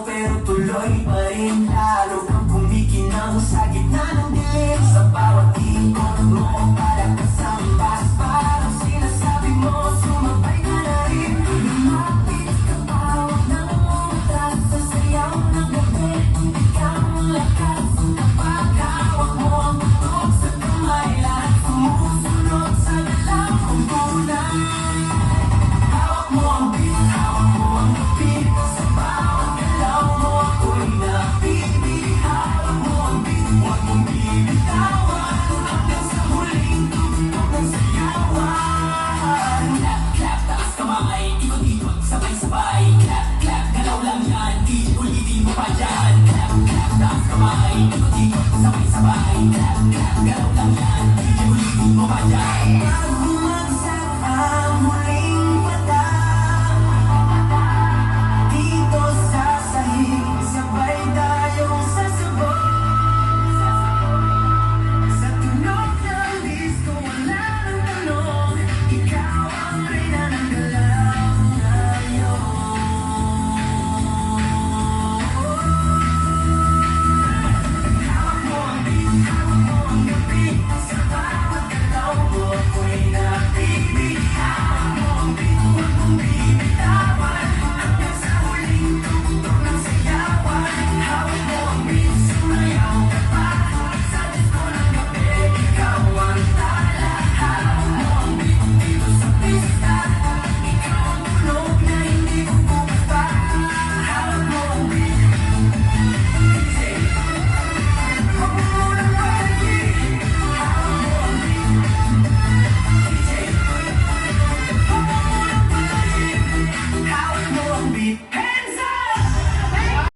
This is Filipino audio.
Pero tuloy pa rin, lalo kang kumikinang sa gitna ng dilim. Sa bawat ikot mo, para kasambas, parang sinasabi mo, sumabay ka na rin. Lumapit ka pa, huwag nang umatras sa sayaw ng gabi. Ikaw ang lakas kapag hawak mo ang butok sa kamay. Lahat sumusunod sa galaw kong tunay. Hawak mo ang beat, hawak mo ang beat. Sa bawat galaw mo ako'y napipili. Hawak mo ang beat, huwag mong bibitawan. Hanggang sa huling tugtog ng sayawan. Clap, clap, taas kamay, ikot-ikot, sabay-sabay. Clap, clap, galaw lang yan, DJ ulitin mo pa dyan. Clap, clap, taas kamay, ikot-ikot, sabay-sabay. Clap, clap, galaw lang yan, DJ ulitin mo pa dyan.